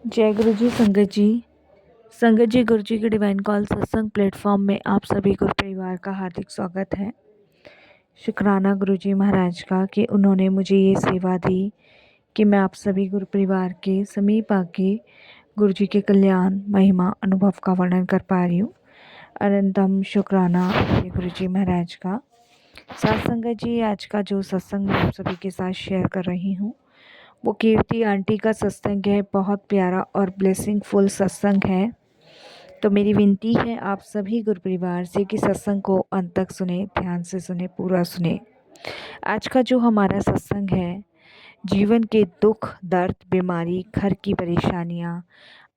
जय गुरु जी। संगत जी गुरु जी के डिवाइन कॉल सत्संग प्लेटफॉर्म में आप सभी गुरु परिवार का हार्दिक स्वागत है। शुक्राना गुरु जी महाराज का कि उन्होंने मुझे ये सेवा दी कि मैं आप सभी गुरु परिवार के समीप आके गुरु जी के कल्याण महिमा अनुभव का वर्णन कर पा रही हूँ। अनंतम शुक्राना गुरु जी महाराज का। साथ संगत जी, आज का जो सत्संग मैं आप सभी के साथ शेयर कर रही हूँ वो कीर्ति आंटी का सत्संग है। बहुत प्यारा और ब्लेसिंगफुल सत्संग है। तो मेरी विनती है आप सभी गुरु परिवार से कि सत्संग को अंत तक सुने, ध्यान से सुने, पूरा सुने। आज का जो हमारा सत्संग है, जीवन के दुख, दर्द, बीमारी, घर की परेशानियाँ,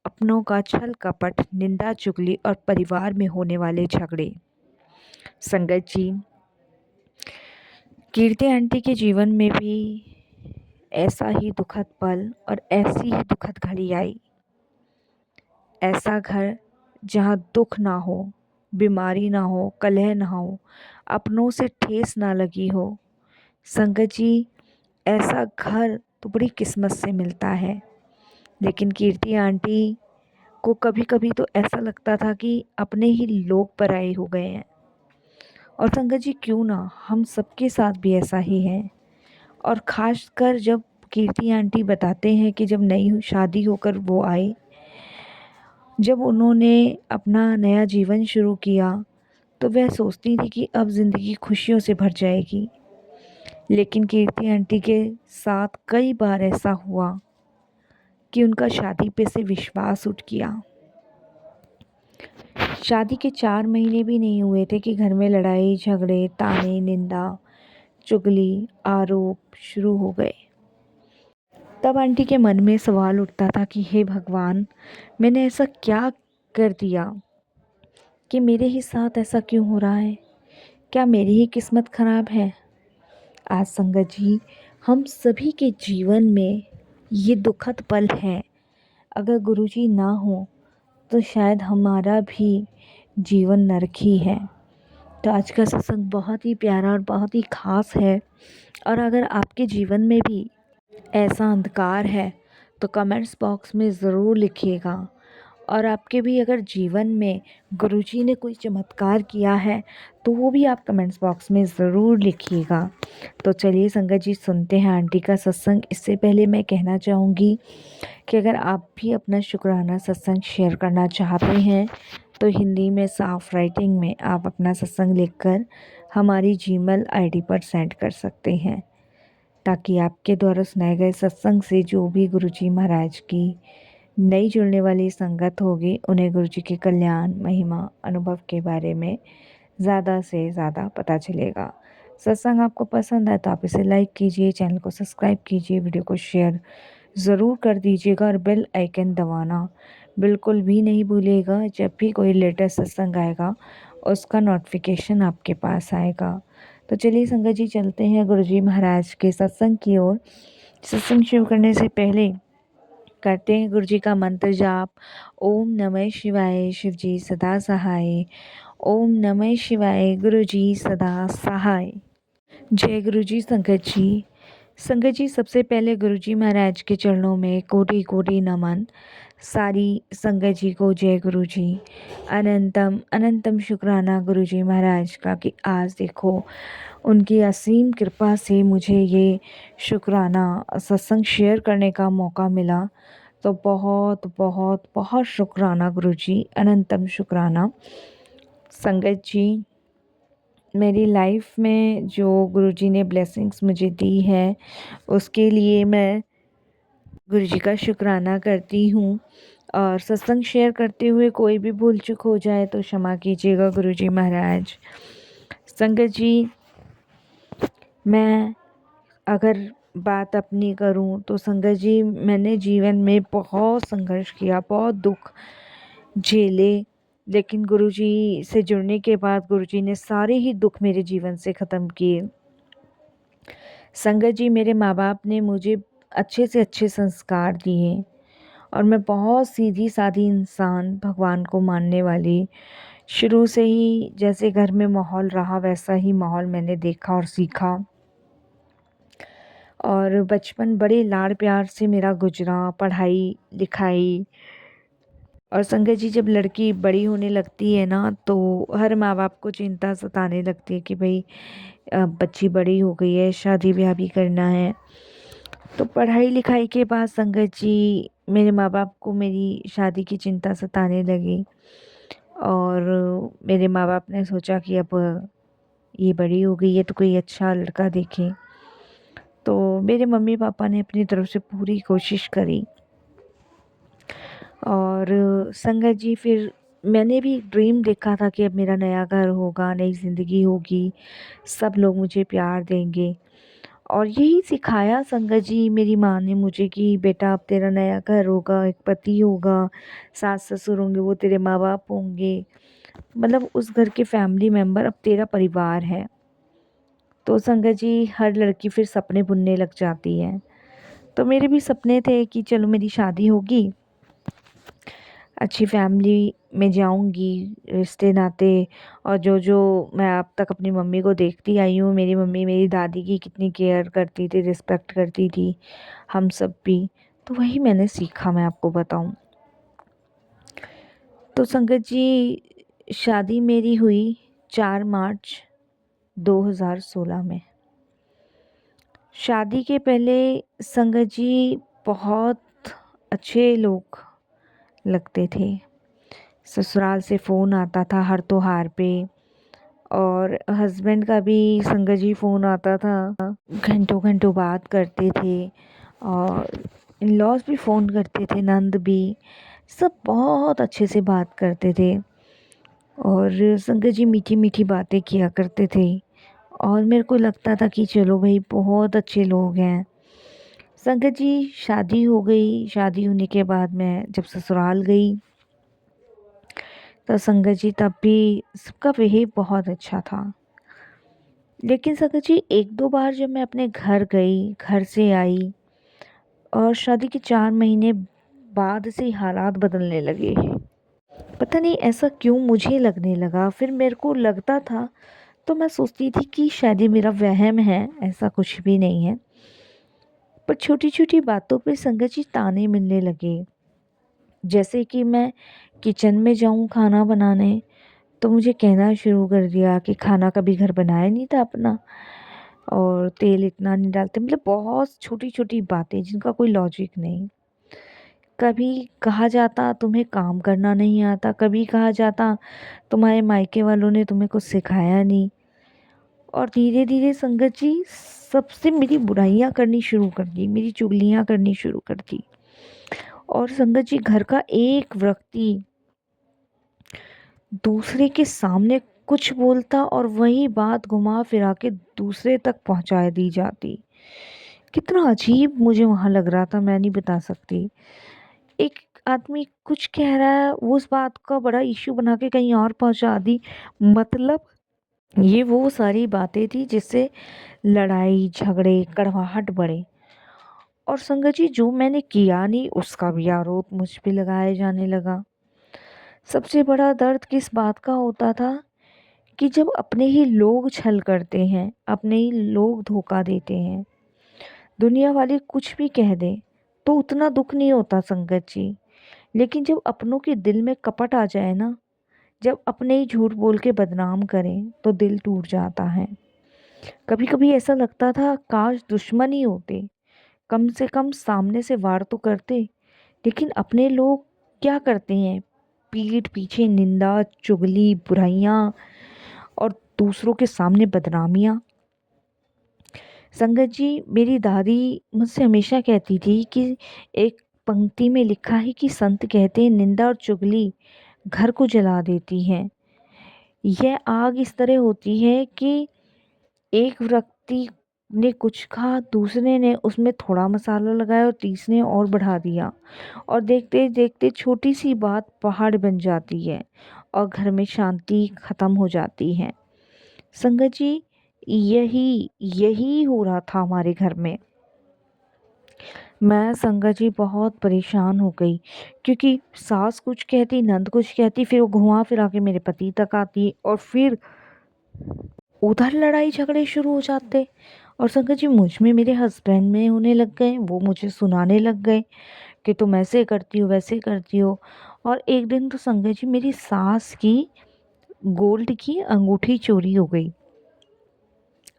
अपनों का छल कपट, निंदा चुगली और परिवार में होने वाले झगड़े। संगत जी, कीर्ति आंटी के जीवन में भी ऐसा ही दुखद पल और ऐसी ही दुखद घड़ी आई। ऐसा घर जहाँ दुख ना हो, बीमारी ना हो, कलह ना हो, अपनों से ठेस ना लगी हो। संगत जी, ऐसा घर तो बड़ी किस्मत से मिलता है। लेकिन कीर्ति आंटी को कभी कभी तो ऐसा लगता था कि अपने ही लोग पराए हो गए हैं। और संगत जी, क्यों ना, हम सबके साथ भी ऐसा ही है। और ख़ासकर जब कीर्ति आंटी बताते हैं कि जब नई शादी होकर वो आए, जब उन्होंने अपना नया जीवन शुरू किया तो वह सोचती थी कि अब ज़िंदगी खुशियों से भर जाएगी। लेकिन कीर्ति आंटी के साथ कई बार ऐसा हुआ कि उनका शादी पे से विश्वास उठ गया। शादी के 4 महीने भी नहीं हुए थे कि घर में लड़ाई झगड़े, ताने, निंदा, चुगली, आरोप शुरू हो गए। तब आंटी के मन में सवाल उठता था कि हे भगवान, मैंने ऐसा क्या कर दिया कि मेरे ही साथ ऐसा क्यों हो रहा है? क्या मेरी ही किस्मत खराब है? आज संगत जी, हम सभी के जीवन में ये दुखद पल है। अगर गुरुजी ना हो तो शायद हमारा भी जीवन नरक ही है। तो आज का सत्संग बहुत ही प्यारा और बहुत ही ख़ास है। और अगर आपके जीवन में भी ऐसा अंधकार है तो कमेंट्स बॉक्स में ज़रूर लिखिएगा। और आपके भी अगर जीवन में गुरुजी ने कोई चमत्कार किया है तो वो भी आप कमेंट्स बॉक्स में ज़रूर लिखिएगा। तो चलिए संगत जी, सुनते हैं आंटी का सत्संग। इससे पहले मैं कहना चाहूँगी कि अगर आप भी अपना शुक्राना सत्संग शेयर करना चाहते हैं तो हिंदी में साफ राइटिंग में आप अपना सत्संग लिखकर हमारी जीमेल आईडी पर सेंड कर सकते हैं, ताकि आपके द्वारा सुनाए गए सत्संग से जो भी गुरुजी महाराज की नई जुड़ने वाली संगत होगी उन्हें गुरुजी के कल्याण महिमा अनुभव के बारे में ज़्यादा से ज़्यादा पता चलेगा। सत्संग आपको पसंद है तो आप इसे लाइक कीजिए, चैनल को सब्सक्राइब कीजिए, वीडियो को शेयर ज़रूर कर दीजिएगा और बेल आइकन दबाना बिल्कुल भी नहीं भूलिएगा। जब भी कोई लेटेस्ट सत्संग आएगा उसका नोटिफिकेशन आपके पास आएगा। तो चलिए संगत जी, चलते हैं गुरुजी महाराज के सत्संग की ओर। सत्संग शुरू करने से पहले करते हैं गुरुजी का मंत्र जाप। ओम नमः शिवाय, शिव जी सदा सहाय। ओम नमः शिवाय, गुरुजी सदा सहाय। जय गुरुजी। संगत जी, सबसे पहले गुरुजी महाराज के चरणों में कोटि कोटि नमन। सारी संगत जी को जय गुरुजी। अनंतम अनंतम शुक्राना गुरुजी महाराज का कि आज देखो उनकी असीम कृपा से मुझे ये शुक्राना सत्संग शेयर करने का मौका मिला। तो बहुत बहुत बहुत शुक्राना गुरुजी, अनंतम शुक्राना। संगत जी, मेरी लाइफ में जो गुरुजी ने ब्लेसिंग्स मुझे दी है उसके लिए मैं गुरुजी का शुक्राना करती हूँ। और सत्संग शेयर करते हुए कोई भी भूल चूक हो जाए तो क्षमा कीजिएगा गुरुजी महाराज। संगत जी, मैं अगर बात अपनी करूं तो संगत जी, मैंने जीवन में बहुत संघर्ष किया, बहुत दुख झेले। लेकिन गुरुजी से जुड़ने के बाद गुरुजी ने सारे ही दुख मेरे जीवन से ख़त्म किए। संगत जी, मेरे माँ बाप ने मुझे अच्छे से अच्छे संस्कार दिए और मैं बहुत सीधी सादी इंसान, भगवान को मानने वाली, शुरू से ही जैसे घर में माहौल रहा वैसा ही माहौल मैंने देखा और सीखा। और बचपन बड़े लाड़ प्यार से मेरा गुजरा, पढ़ाई लिखाई। और संगत जी, जब लड़की बड़ी होने लगती है ना, तो हर माँ बाप को चिंता सताने लगती है कि भाई बच्ची बड़ी हो गई है, शादी ब्याह भी करना है। तो पढ़ाई लिखाई के बाद संगत जी, मेरे माँ बाप को मेरी शादी की चिंता सताने लगी। और मेरे माँ बाप ने सोचा कि अब ये बड़ी हो गई है तो कोई अच्छा लड़का देखें। तो मेरे मम्मी पापा ने अपनी तरफ से पूरी कोशिश करी। और संगत जी, फिर मैंने भी ड्रीम देखा था कि अब मेरा नया घर होगा, नई ज़िंदगी होगी, सब लोग मुझे प्यार देंगे। और यही सिखाया संगत जी मेरी माँ ने मुझे कि बेटा, अब तेरा नया घर होगा, एक पति होगा, सास ससुर होंगे, वो तेरे माँ बाप होंगे, मतलब उस घर के फैमिली मेम्बर अब तेरा परिवार है। तो संगत जी, हर लड़की फिर सपने बुनने लग जाती है। तो मेरे भी सपने थे कि चलो मेरी शादी होगी, अच्छी फैमिली में जाऊंगी, रिश्ते नाते। और जो जो मैं अब तक अपनी मम्मी को देखती आई हूँ, मेरी मम्मी मेरी दादी की कितनी केयर करती थी, रिस्पेक्ट करती थी, हम सब भी, तो वही मैंने सीखा, मैं आपको बताऊं। तो संगत जी, शादी मेरी हुई 4 मार्च 2016 में। शादी के पहले संगत जी बहुत अच्छे लोग लगते थे। ससुराल से फ़ोन आता था हर त्योहार पे, और हस्बैंड का भी संगत जी फ़ोन आता था, घंटों घंटों बात करते थे। और इन लॉज भी फ़ोन करते थे, नंद भी, सब बहुत अच्छे से बात करते थे। और संगत जी मीठी मीठी बातें किया करते थे। और मेरे को लगता था कि चलो भाई, बहुत अच्छे लोग हैं। संगत जी, शादी हो गई। शादी होने के बाद मैं जब ससुराल गई, तो संगत जी तब भी सबका बिहेव बहुत अच्छा था। लेकिन संगत जी, एक दो बार जब मैं अपने घर गई, घर से आई, और शादी के 4 महीने बाद से ही हालात बदलने लगे। पता नहीं ऐसा क्यों मुझे लगने लगा। फिर मेरे को लगता था तो मैं सोचती थी कि शायद ये मेरा वहम है, ऐसा कुछ भी नहीं है। पर छोटी छोटी बातों पे संगत जी ताने मिलने लगे। जैसे कि मैं किचन में जाऊं खाना बनाने, तो मुझे कहना शुरू कर दिया कि खाना कभी घर बनाया नहीं था अपना, और तेल इतना नहीं डालते, मतलब बहुत छोटी छोटी बातें जिनका कोई लॉजिक नहीं। कभी कहा जाता तुम्हें काम करना नहीं आता, कभी कहा जाता तुम्हारे मायके वालों ने तुम्हें कुछ सिखाया नहीं। और धीरे धीरे संगत जी सबसे मेरी बुराइयां करनी शुरू कर दी, मेरी चुगलियां करनी शुरू कर दी। और संगत जी, घर का एक व्यक्ति दूसरे के सामने कुछ बोलता और वही बात घुमा फिरा के दूसरे तक पहुंचा दी जाती। कितना अजीब मुझे वहां लग रहा था, मैं नहीं बता सकती। एक आदमी कुछ कह रहा है, वो उस बात का बड़ा इश्यू बना के कहीं और पहुंचा दी। मतलब ये वो सारी बातें थी जिससे लड़ाई झगड़े कड़वाहट बढ़े। और संगत जी, जो मैंने किया नहीं उसका भी आरोप मुझ पे लगाया जाने लगा। सबसे बड़ा दर्द किस बात का होता था कि जब अपने ही लोग छल करते हैं, अपने ही लोग धोखा देते हैं, दुनिया वाले कुछ भी कह दें तो उतना दुख नहीं होता संगत जी। लेकिन जब अपनों के दिल में कपट आ जाए ना, जब अपने ही झूठ बोल के बदनाम करें, तो दिल टूट जाता है। कभी कभी ऐसा लगता था काश दुश्मन ही होते, कम से कम सामने से वार तो करते। लेकिन अपने लोग क्या करते हैं, पीठ पीछे निंदा, चुगली, बुराइयां, और दूसरों के सामने बदनामियां। संगत जी, मेरी दादी मुझसे हमेशा कहती थी कि एक पंक्ति में लिखा है कि संत कहते हैं निंदा और चुगली घर को जला देती है। यह आग इस तरह होती है कि एक व्यक्ति ने कुछ कहा, दूसरे ने उसमें थोड़ा मसाला लगाया और तीसरे ने और बढ़ा दिया, और देखते देखते छोटी सी बात पहाड़ बन जाती है और घर में शांति खत्म हो जाती है। संगत जी, यही यही हो रहा था हमारे घर में। मैं संगत जी बहुत परेशान हो गई, क्योंकि सास कुछ कहती, नंद कुछ कहती, फिर वो घुमा फिरा के मेरे पति तक आती, और फिर उधर लड़ाई झगड़े शुरू हो जाते। और संगत जी मुझ में मेरे हस्बैंड में होने लग गए। वो मुझे सुनाने लग गए कि तुम ऐसे करती हो वैसे करती हो। और एक दिन तो संगत जी मेरी सास की गोल्ड की अंगूठी चोरी हो गई।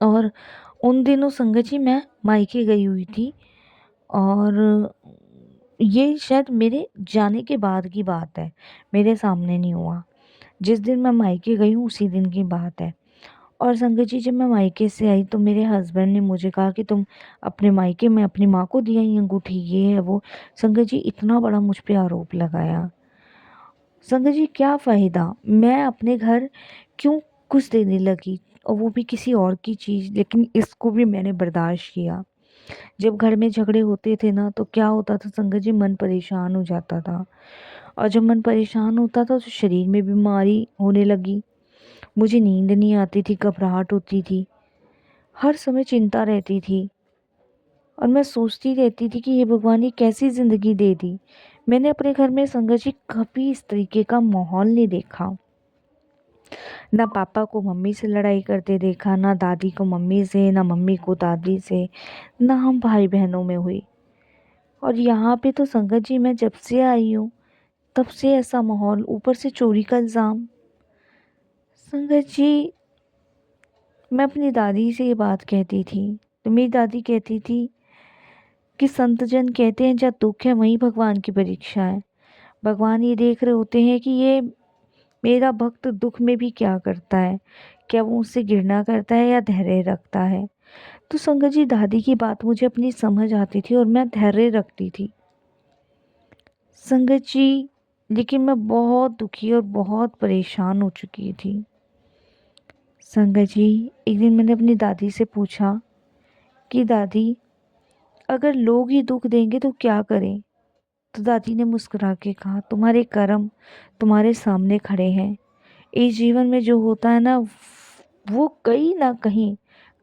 और उन दिनों संगत जी मैं मायके गई हुई थी, और ये शायद मेरे जाने के बाद की बात है, मेरे सामने नहीं हुआ। जिस दिन मैं मायके गई हूँ उसी दिन की बात है। और संगत जी जब मैं मायके से आई तो मेरे हस्बैंड ने मुझे कहा कि तुम अपने मायके में अपनी माँ को दिया ये अंगूठी, ये है वो। संगत जी इतना बड़ा मुझ पे आरोप लगाया। संगत जी क्या फ़ायदा, मैं अपने घर क्यों कुछ देने लगी, और वो भी किसी और की चीज़। लेकिन इसको भी मैंने बर्दाश्त किया। जब घर में झगड़े होते थे ना तो क्या होता था संगत जी, मन परेशान हो जाता था। और जब मन परेशान होता था तो शरीर में बीमारी होने लगी। मुझे नींद नहीं आती थी, घबराहट होती थी, हर समय चिंता रहती थी। और मैं सोचती रहती थी कि ये भगवान ये कैसी ज़िंदगी दे दी। मैंने अपने घर में संगत जी कभी इस तरीके का माहौल नहीं देखा। ना पापा को मम्मी से लड़ाई करते देखा, ना दादी को मम्मी से, ना मम्मी को दादी से, ना हम भाई बहनों में हुई। और यहाँ पे तो संगत जी मैं जब से आई हूँ तब से ऐसा माहौल, ऊपर से चोरी का इल्ज़ाम। संगत जी मैं अपनी दादी से ये बात कहती थी तो मेरी दादी कहती थी कि संतजन कहते हैं जहाँ दुख है वहीं भगवान की परीक्षा है। भगवान ये देख रहे होते हैं कि ये मेरा भक्त दुख में भी क्या करता है, क्या वो उससे घृणा करता है या धैर्य रखता है। तो संगत जी दादी की बात मुझे अपनी समझ आती थी और मैं धैर्य रखती थी संगत जी। लेकिन मैं बहुत दुखी और बहुत परेशान हो चुकी थी संगत जी। एक दिन मैंने अपनी दादी से पूछा कि दादी अगर लोग ही दुख देंगे तो क्या करें। तो दादी ने मुस्कुरा के कहा तुम्हारे कर्म तुम्हारे सामने खड़े हैं। इस जीवन में जो होता है ना वो कहीं ना कहीं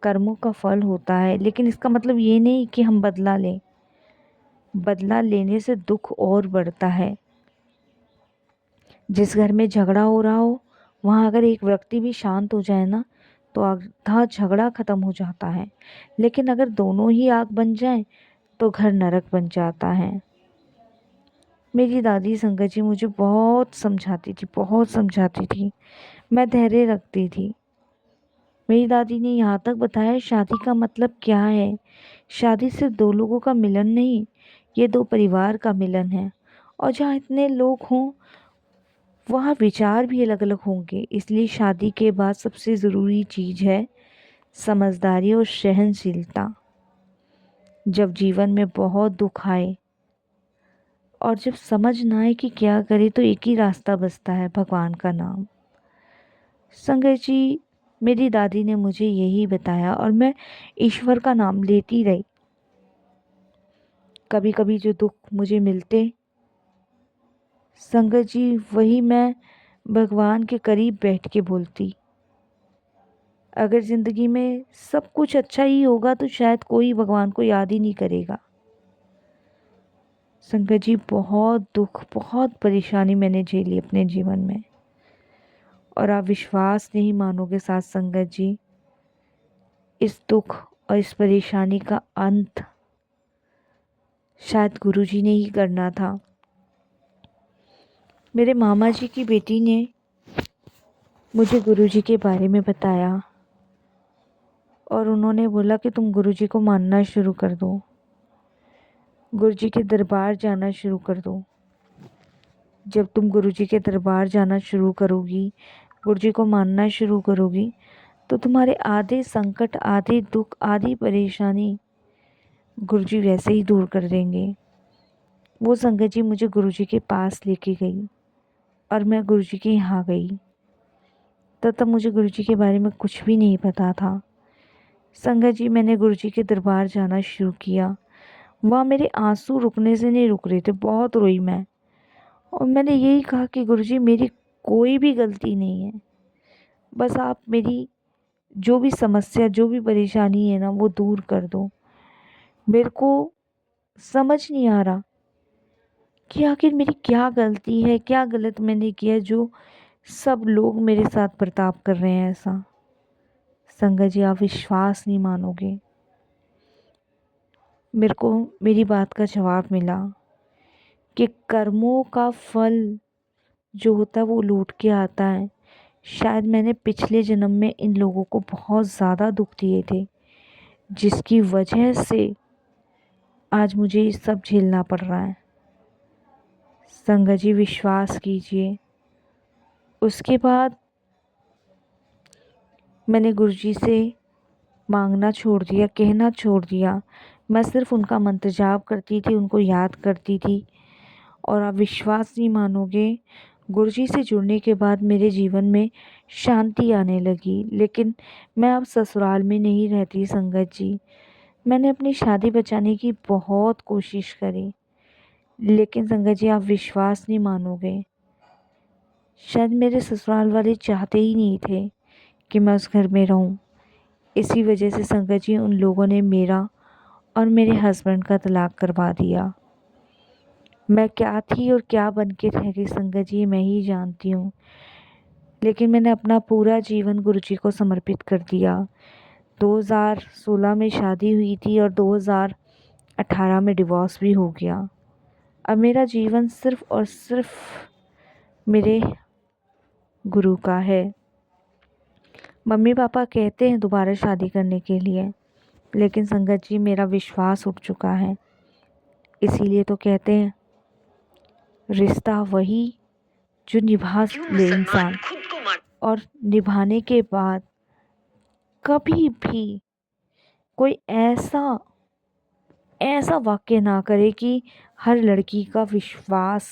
कर्मों का फल होता है। लेकिन इसका मतलब ये नहीं कि हम बदला लें। बदला लेने से दुख और बढ़ता है। जिस घर में झगड़ा हो रहा हो वहाँ अगर एक व्यक्ति भी शांत हो जाए ना तो आधा झगड़ा खत्म हो जाता है। लेकिन अगर दोनों ही आग बन जाएं तो घर नरक बन जाता है। मेरी दादी संगत जी मुझे बहुत समझाती थी, बहुत समझाती थी। मैं धैर्य रखती थी। मेरी दादी ने यहाँ तक बताया शादी का मतलब क्या है। शादी सिर्फ दो लोगों का मिलन नहीं, ये दो परिवार का मिलन है। और जहाँ इतने लोग हों वहाँ विचार भी अलग अलग होंगे। इसलिए शादी के बाद सबसे ज़रूरी चीज़ है समझदारी और सहनशीलता। जब जीवन में बहुत दुख आए और जब समझ ना आए कि क्या करे तो एक ही रास्ता बचता है, भगवान का नाम। संगत जी मेरी दादी ने मुझे यही बताया और मैं ईश्वर का नाम लेती रही। कभी कभी जो दुख मुझे मिलते संगत जी वही मैं भगवान के करीब बैठ के बोलती। अगर ज़िंदगी में सब कुछ अच्छा ही होगा तो शायद कोई भगवान को याद ही नहीं करेगा। संगत जी बहुत दुख बहुत परेशानी मैंने झेली अपने जीवन में। और आप विश्वास नहीं मानोगे साथ संगत जी, इस दुख और इस परेशानी का अंत शायद गुरुजी ने ही करना था। मेरे मामा जी की बेटी ने मुझे गुरुजी के बारे में बताया और उन्होंने बोला कि तुम गुरुजी को मानना शुरू कर दो, गुरुजी के दरबार जाना शुरू कर दो। जब तुम गुरुजी के दरबार जाना शुरू करोगी, गुरुजी को मानना शुरू करोगी तो तुम्हारे आधे संकट, आधे दुख, आधी परेशानी गुरुजी वैसे ही दूर कर देंगे। वो संगत जी मुझे गुरुजी के पास लेके गई और मैं गुरुजी के यहाँ गई। तब मुझे गुरुजी के बारे में कुछ भी नहीं पता था। संगत जी मैंने गुरुजी के दरबार जाना शुरू किया। वहाँ मेरे आंसू रुकने से नहीं रुक रहे थे, बहुत रोई मैं। और मैंने यही कहा कि गुरुजी मेरी कोई भी गलती नहीं है, बस आप मेरी जो भी समस्या जो भी परेशानी है ना वो दूर कर दो। मेरे को समझ नहीं आ रहा कि आखिर मेरी क्या गलती है, क्या गलत मैंने किया जो सब लोग मेरे साथ बर्ताव कर रहे हैं ऐसा। संगत जी आप विश्वास नहीं मानोगे, मेरे को मेरी बात का जवाब मिला कि कर्मों का फल जो होता है वो लौट के आता है। शायद मैंने पिछले जन्म में इन लोगों को बहुत ज़्यादा दुख दिए थे, जिसकी वजह से आज मुझे ये सब झेलना पड़ रहा है। संगत जी, विश्वास कीजिए, उसके बाद मैंने गुरुजी से मांगना छोड़ दिया, कहना छोड़ दिया। मैं सिर्फ उनका मंत्र जाप करती थी, उनको याद करती थी। और आप विश्वास नहीं मानोगे, गुरुजी से जुड़ने के बाद मेरे जीवन में शांति आने लगी। लेकिन मैं अब ससुराल में नहीं रहती संगत जी। मैंने अपनी शादी बचाने की बहुत कोशिश करी, लेकिन संगत जी आप विश्वास नहीं मानोगे, शायद मेरे ससुराल वाले चाहते ही नहीं थे कि मैं उस घर में रहूं। इसी वजह से संगत जी उन लोगों ने मेरा और मेरे हस्बैंड का तलाक करवा दिया। मैं क्या थी और क्या बन के रह गई संगत जी, मैं ही जानती हूँ। लेकिन मैंने अपना पूरा जीवन गुरुजी को समर्पित कर दिया। 2016 में शादी हुई थी और 2018 में डिवोर्स भी हो गया। अब मेरा जीवन सिर्फ और सिर्फ मेरे गुरु का है। मम्मी पापा कहते हैं दोबारा शादी करने के लिए, लेकिन संगत जी मेरा विश्वास उठ चुका है। इसीलिए तो कहते हैं रिश्ता वही जो निभा ले इंसान, और निभाने के बाद कभी भी कोई ऐसा वाक्य ना करे कि हर लड़की का विश्वास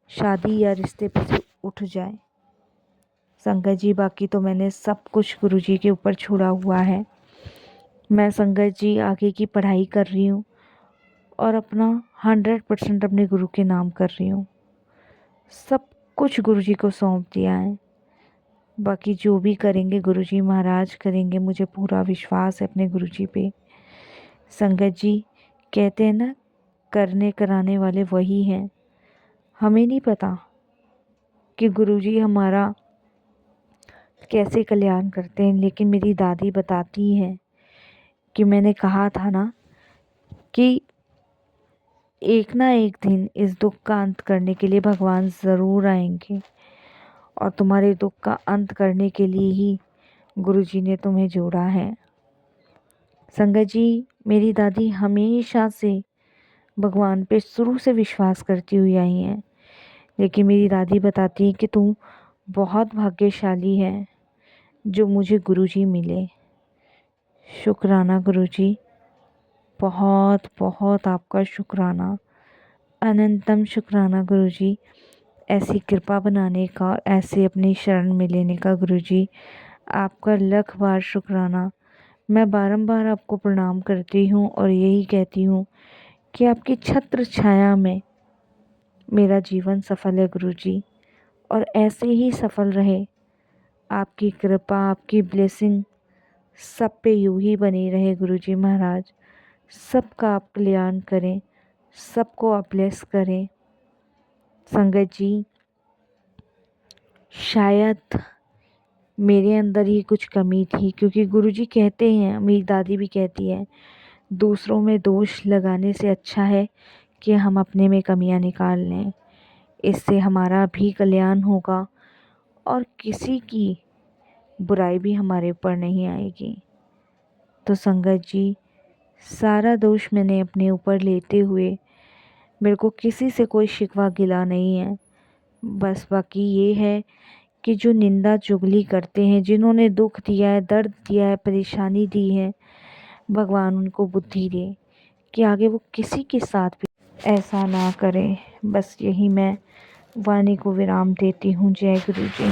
शादी या रिश्ते पे से उठ जाए। संगत जी बाकी तो मैंने सब कुछ गुरुजी के ऊपर छोड़ा हुआ है। मैं संगत जी आगे की पढ़ाई कर रही हूँ और अपना 100% अपने गुरु के नाम कर रही हूँ। सब कुछ गुरुजी को सौंप दिया है। बाकी जो भी करेंगे गुरुजी महाराज करेंगे, मुझे पूरा विश्वास है अपने गुरुजी पे। संगत जी कहते हैं ना, करने कराने वाले वही हैं। हमें नहीं पता कि गुरुजी हमारा कैसे कल्याण करते हैं, लेकिन मेरी दादी बताती हैं कि मैंने कहा था ना कि एक ना एक दिन इस दुख का अंत करने के लिए भगवान ज़रूर आएंगे, और तुम्हारे दुख का अंत करने के लिए ही गुरुजी ने तुम्हें जोड़ा है। संगत जी मेरी दादी हमेशा से भगवान पे शुरू से विश्वास करती हुई आई हैं, लेकिन मेरी दादी बताती है कि तुम बहुत भाग्यशाली है जो मुझे गुरुजी मिले। शुक्राना गुरुजी, बहुत बहुत आपका शुक्राना, अनंतम शुक्राना गुरुजी, ऐसी कृपा बनाने का और ऐसे अपनी शरण में लेने का। गुरुजी आपका लख बार शुक्राना। मैं बारंबार आपको प्रणाम करती हूँ और यही कहती हूँ कि आपकी छत्र छाया में मेरा जीवन सफल है गुरुजी, और ऐसे ही सफल रहे। आपकी कृपा, आपकी ब्लेसिंग सब पे यूं ही बनी रहे गुरुजी महाराज। सबका आप कल्याण करें, सबको आप ब्लेस करें। संगत जी शायद मेरे अंदर ही कुछ कमी थी, क्योंकि गुरुजी कहते हैं, मेरी दादी भी कहती है, दूसरों में दोष लगाने से अच्छा है कि हम अपने में कमियां निकाल लें। इससे हमारा भी कल्याण होगा और किसी की बुराई भी हमारे ऊपर नहीं आएगी। तो संगत जी सारा दोष मैंने अपने ऊपर लेते हुए मेरे को किसी से कोई शिकवा गिला नहीं है। बस बाकी ये है कि जो निंदा चुगली करते हैं, जिन्होंने दुख दिया है, दर्द दिया है, परेशानी दी है, भगवान उनको बुद्धि दे कि आगे वो किसी के साथ भी ऐसा ना करें। बस यही मैं वाणी को विराम देती हूँ। जय गुरु जी।